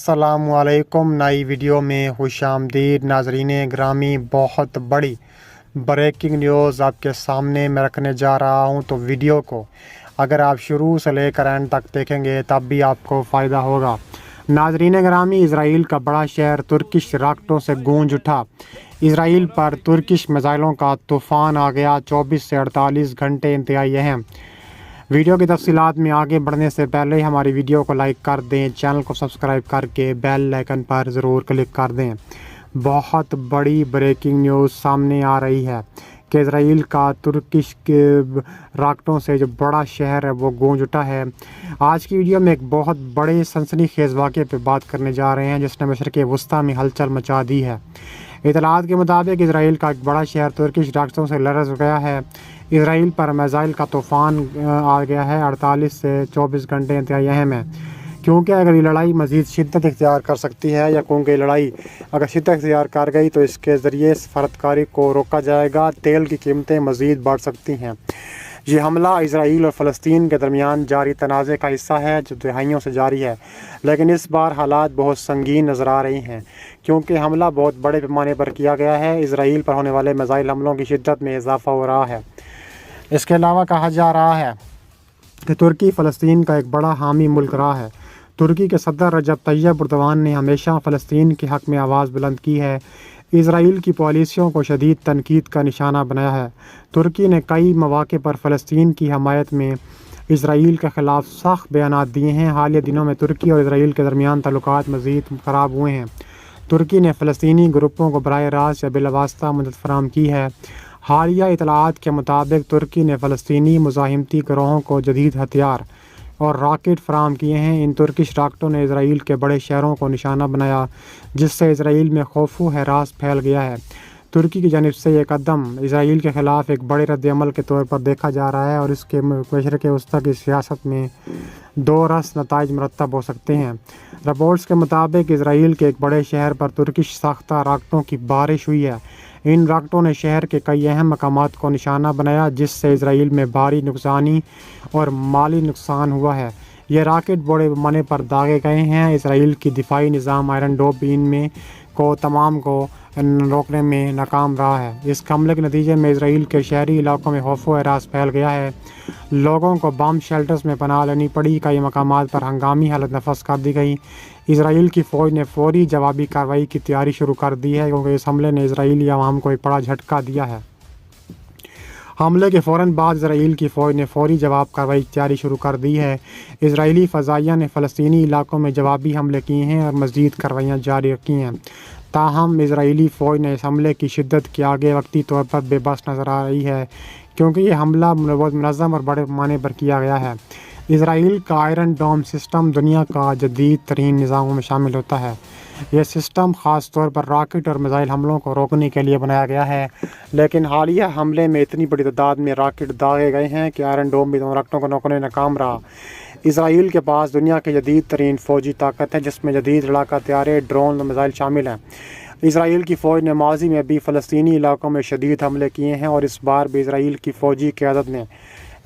अस्सलामुअलैकुम। नई वीडियो में खुश आमदीद नाजरीन ग्रामी। बहुत बड़ी ब्रेकिंग न्यूज़ आपके सामने मैं रखने जा रहा हूं, तो वीडियो को अगर आप शुरू से लेकर एंड तक देखेंगे तब भी आपको फ़ायदा होगा। नाजरीन ग्रामी, इसराइल का बड़ा शहर तुर्किश राकेटों से गूंज उठा। इसराइल पर तुर्किश मिसाइलों का तूफ़ान आ गया। 24 से 48 घंटे इंतहाई अहम। वीडियो की तफसीलात में आगे बढ़ने से पहले हमारी वीडियो को लाइक कर दें, चैनल को सब्सक्राइब करके बेल आइकन पर ज़रूर क्लिक कर दें। बहुत बड़ी ब्रेकिंग न्यूज़ सामने आ रही है कि इसराइल का तुर्किश के राकेटों से जो बड़ा शहर है वो गूंज उठा है। आज की वीडियो में एक बहुत बड़े सनसनीखेज़ वाक़े पे बात करने जा रहे हैं जिसने मशरिक़ वस्ती में हलचल मचा दी है। इतलात के मुताबिक इसराइल का एक बड़ा शहर तुर्किश राकेटों से लरज़ गया है। इसराइल पर मिसाइल का तूफ़ान आ गया है। 48 से 24 घंटे इंतहाई अहम है, क्योंकि अगर ये लड़ाई मज़ीद शिद्दत इख्तियार कर सकती है या क्योंकि लड़ाई अगर शिद्दत इख्तियार कर गई तो इसके ज़रिए फर्दकारी को रोका जाएगा। तेल की कीमतें मज़ीद बढ़ सकती हैं। ये हमला इसराइल और फ़लस्तीन के दरमियान जारी तनाज़े का हिस्सा है जो दहाइयों से जारी है, लेकिन इस बार हालात बहुत संगीन नज़र आ रही हैं क्योंकि हमला बहुत बड़े पैमाने पर किया गया है। इसराइल पर होने वाले मिसाइल हमलों की शिद्दत में इजाफ़ा हो रहा है। इसके अलावा कहा जा रहा है कि तुर्की फ़लस्तीन का एक बड़ा हामी मुल्क रहा है। तुर्की के सदर रजब तैयब एर्दोगान ने हमेशा फ़लस्तीन के हक़ में आवाज़ बुलंद की है। इसराइल की पॉलिसियों को शदीद तनकीद का निशाना बनाया है। तुर्की ने कई मौक़े पर फ़लस्तीन की हमायत में इसराइल के ख़िलाफ़ सख्त बयानात दिए हैं। हालिया दिनों में तुर्की और इसराइल के दरमियान ताल्लुकात मज़ीद ख़राब हुए हैं। तुर्की ने फ़लस्तीनी ग्रुपों को बराह रास्त या बिलावास्ता मदद फराहम की है। हालिया इतलात के मुताबिक तुर्की ने फ़लस्तीनी मुज़ाहिमती गिरोहों को जदीद हथियार और राकेट फराहम किए हैं। इन तुर्किश राकेटों ने इसराइल के बड़े शहरों को निशाना बनाया, जिससे इसराइल में खौफ व हरास फैल गया है। तुर्की की जानिब से ये कदम इसराइल के ख़िलाफ़ एक बड़े रद्द-ए-अमल के तौर पर देखा जा रहा है और इसके मशरिक़ वस्ती की सियासत में दो रस नताइज मरतब हो सकते हैं। रिपोर्ट्स के मुताबिक इसराइल के एक बड़े शहर पर तुर्किश साख्ता राकेटों की बारिश हुई है। इन राकेटों ने शहर के कई अहम मकामात को निशाना बनाया, जिससे इसराइल में भारी नुकसानी और माली नुकसान हुआ है। ये राकेट बड़े पैमाने पर दागे गए हैं। इसराइल की दिफाई निज़ाम आयरन डोम इनमें को तमाम को रोकने में नाकाम रहा है। इस हमले के नतीजे में इसराइल के शहरी इलाकों में खौफ व हरास फैल गया है। लोगों को बम शेल्टर्स में पनाह लेनी पड़ी। कई मकामात पर हंगामी हालत नफस कर दी गई। इसराइल की फ़ौज ने फौरी जवाबी कार्रवाई की तैयारी शुरू कर दी है, क्योंकि इस हमले ने इसराइली अवाम को एक बड़ा झटका दिया है। हमले के फ़ौरन बाद इसराइल की फ़ौज ने फौरी जवाब कार्रवाई की तैयारी शुरू कर दी है। इसराइली फ़ज़ाइया ने फ़लस्तीनी इलाकों में जवाबी हमले किए हैं और मज़ीद कार्रवाइयाँ जारी रखी हैं। ताहम इसराइली फ़ौज ने इस हमले की शिद्दत के आगे वक्ती तौर पर बेबस नज़र आ रही है, क्योंकि ये हमला बहुत मुनज़्ज़म और बड़े पैमाने पर किया गया है। इसराइल का आयरन डोम सिस्टम दुनिया का जदीद तरीन निज़ामों में शामिल होता है। यह सिस्टम ख़ास तौर पर राकेट और मिसाइल हमलों को रोकने के लिए बनाया गया है, लेकिन हालिया हमले में इतनी बड़ी तादाद में राकेट दागे गए हैं कि आयरन डोम भी दोनों राकेटों को रोकने में नाकाम रहा। इसराइल के पास दुनिया की जदीद तरीन फ़ौजी ताकत है, जिसमें जदीद लड़ाका तैयारे, ड्रोन और मिसाइल शामिल हैं। इसराइल की फ़ौज ने माजी में भी फ़लस्तीनी इलाकों में शदीद हमले किए हैं और इस बार भी इसराइल की फ़ौजी क़यादत ने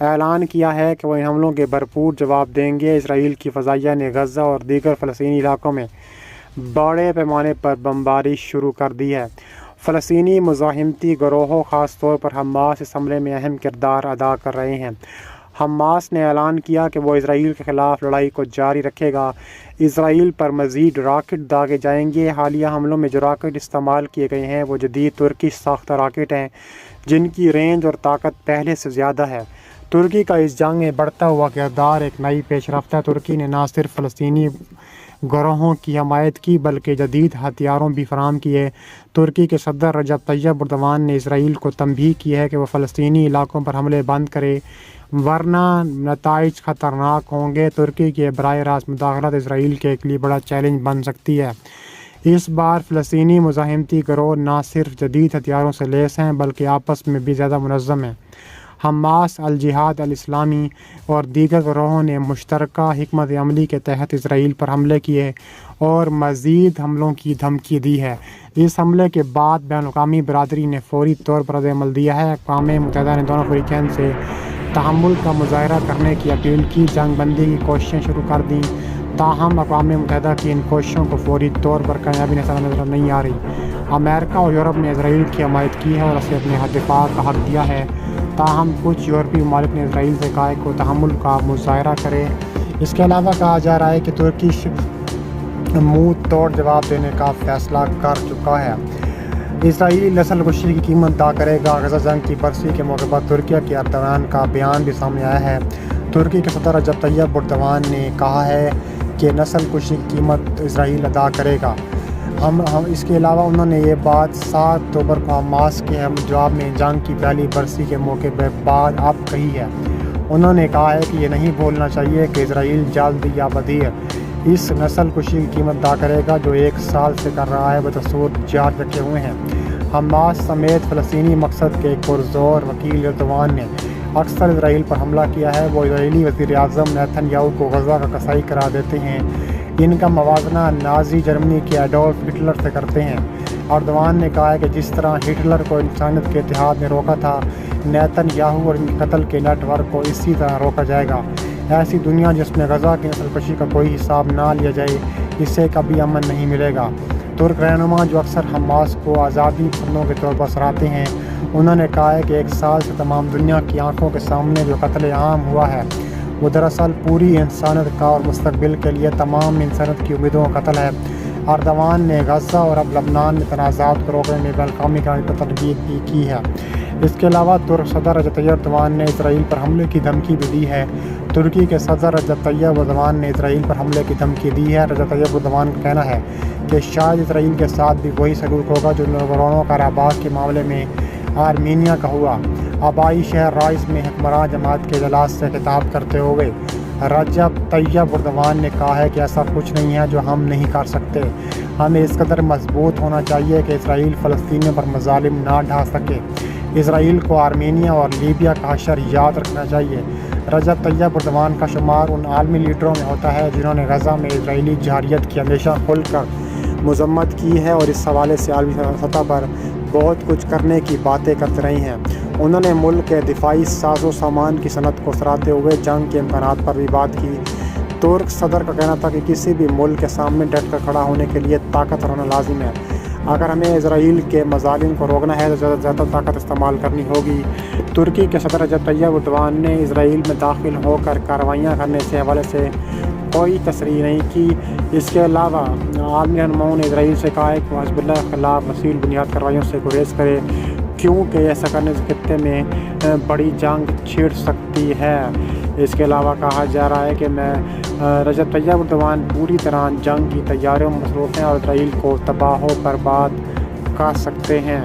ऐलान किया है कि वह इन हमलों के भरपूर जवाब देंगे। इसराइल की फ़ज़ाइया ने गज़ा और दीगर फ़लस्तीनी इलाकों में बड़े पैमाने पर बमबारी शुरू कर दी है। फ़लस्तीनी मुज़ाहिमती गिरोहों ख़ास तौर पर हमास इस हमले में अहम किरदार अदा कर रहे हैं। हमास ने ऐलान किया कि वो इसराइल के ख़िलाफ़ लड़ाई को जारी रखेगा। इसराइल पर मज़ीद राकेट दागे जाएंगे। हालिया हमलों में जो राकेट इस्तेमाल किए गए हैं वो जदीद तुर्की साख्ता राकेट हैं, जिनकी रेंज और ताकत पहले से ज़्यादा है। तुर्की का इस जंग में बढ़ता हुआ किरदार एक नई पेशरफ्त है। तुर्की ने न सिर्फ फ़लस्तीनी गिरोहों की हमायत की बल्कि जदीद हथियारों भी फराहम किए। तुर्की के सदर रजब तैयब एर्दोगान ने इसराइल को तंबीह की है कि वह फ़लस्तीनी इलाकों पर हमले बंद करे, वरना नताइज ख़तरनाक होंगे। तुर्की की बराह रास्त मुदाखलत इसराइल के लिए बड़ा चैलेंज बन सकती है। इस बार फ़लस्तीनी मुज़ाहिमती गिरोह न सिर्फ जदीद हथियारों से लैस हैं बल्कि आपस में भी ज़्यादा मुनज़्ज़म हैं। हमास, अल जिहाद अल इस्लामी और दीगर गिरोहों ने मुश्तरका हिकमत अमली के तहत इसराइल पर हमले किए और मज़ीद हमलों की धमकी दी है। इस हमले के बाद बैनुल-अक़वामी बरादरी ने फौरी तौर पर रद्द-ए-अमल दिया है। अक़वाम मुत्तहिदा ने दोनों फ़रीक़ैन से तहम्मुल का मुज़ाहरा करने की अपील की, जंग बंदी की कोशिशें शुरू कर दी। تاہم اقوام متحدہ کی ان کوششوں کو فوری طور پر کامیابی نظر نہیں آ رہی۔ امریکہ اور یورپ نے اسرائیل کی حمایت کی ہے اور اسے اپنے دفاع کا حق دیا ہے، تاہم کچھ یورپی ممالک نے اسرائیل سے کہا ہے کہ وہ تحمل کا مظاہرہ کرے۔ اس کے علاوہ کہا جا رہا ہے کہ ترکی منہ توڑ جواب دینے کا فیصلہ کر چکا ہے۔ اسرائیلی نسل کشی کی قیمت ادا کرے گا۔ غزہ جنگ کی برسی کے موقع پر ترکی کے اردوغان کا بیان بھی سامنے آیا ہے۔ ترکی کے صدر رجب طیب اردوغان نے کہا ہے کہ نسل کشی کی قیمت اسرائیل ادا کرے گا۔ اس کے علاوہ انہوں نے یہ بات 7 اکتوبر کو حماس کے جواب میں جنگ کی پہلی برسی کے موقع پر بعد اب کہی ہے۔ انہوں نے کہا ہے کہ یہ نہیں بھولنا چاہیے کہ اسرائیل جلد یا بدیر اس نسل کشی کی قیمت ادا کرے گا جو 1 سال سے کر رہا ہے بدستور جاری رکھے ہوئے ہیں۔ حماس سمیت فلسطینی مقصد کے پرزور وکیل اردوغان نے اکثر اسرائیل پر حملہ کیا ہے۔ وہ اسرائیلی وزیر اعظم نیتن یاہو کو غزہ کا قصائی قرار دیتے ہیں۔ ان کا موازنہ نازی جرمنی کے ایڈولف ہٹلر سے کرتے ہیں۔ اردوغان نے کہا ہے کہ جس طرح ہٹلر کو انسانیت کے اتحاد نے روکا تھا، نیتن یاہو اور ان کے قتل کے نیٹ ورک کو اسی طرح روکا جائے گا۔ ایسی دنیا جس میں غزہ کی نسل کشی کا کوئی حساب نہ لیا جائے، اس سے کبھی امن نہیں ملے گا۔ ترک رہنما جو اکثر حماس کو آزادی پسندوں کے طور پر سراہتے ہیں، انہوں نے کہا ہے کہ 1 سال سے تمام دنیا کی آنکھوں کے سامنے جو قتل عام ہوا ہے وہ دراصل پوری انسانیت کا اور مستقبل کے لیے تمام انسانیت کی امیدوں کا قتل ہے۔ اردوغان نے غزہ اور اب لبنان میں تنازعات کو روکنے میں بین الاقوامی قوانین پر تنقید بھی کی ہے۔ اس کے علاوہ ترک صدر رجب طیب اردوغان نے اسرائیل پر حملے کی دھمکی بھی دی ہے۔ ترکی کے صدر رجب طیب اردوغان نے اسرائیل پر حملے کی دھمکی دی ہے۔ رجب طیب اردوغان کا کہنا ہے کہ شاید اسرائیل کے ساتھ بھی وہی سلوک ہوگا جو ناگورنو قرباخ کے معاملے میں آرمینیا کا ہوا۔ آبائی شہر رائس میں حکمراں جماعت کے اجلاس سے خطاب کرتے ہوئے رجب طیب اردوغان نے کہا ہے کہ ایسا کچھ نہیں ہے جو ہم نہیں کر سکتے۔ ہمیں اس قدر مضبوط ہونا چاہیے کہ اسرائیل فلسطینیوں پر مظالم نہ ڈھا سکے۔ اسرائیل کو آرمینیا اور لیبیا کا حشر یاد رکھنا چاہیے۔ رجب طیب اردوغان کا شمار ان عالمی لیڈروں میں ہوتا ہے جنہوں نے غزہ میں اسرائیلی جارحیت کی ہمیشہ کھل کر مذمت کی ہے اور اس حوالے سے عالمی سطح پر بہت کچھ کرنے کی باتیں کرتے رہے ہیں۔ انہوں نے ملک کے دفاعی ساز و سامان کی صنعت کو سراہتے ہوئے جنگ کے امکانات پر بھی بات کی۔ ترک صدر کا کہنا تھا کہ کسی بھی ملک کے سامنے ڈٹ کر کھڑا ہونے کے لیے طاقتور ہونا لازم ہے۔ اگر ہمیں اسرائیل کے مظالم کو روکنا ہے تو زیادہ طاقت استعمال کرنی ہوگی۔ ترکی کے صدر رجب طیب اردوغان نے اسرائیل میں داخل ہو کر کارروائیاں کرنے کے حوالے سے کوئی تصریح نہیں کی۔ اس کے علاوہ عالمی رہنماؤں نے اسرائیل سے کہا ہے کہ وہ حزب اللہ کے خلاف وسیع بنیاد کارروائیوں سے گریز کرے، کیونکہ ایسا کرنے سے خطے میں بڑی جنگ چھڑ سکتی ہے۔ اس کے علاوہ کہا جا رہا ہے کہ رجب طیب اردوغان پوری طرح جنگ کی تیاریوں میں مصروف ہیں اور اسرائیل کو تباہ و برباد کر سکتے ہیں۔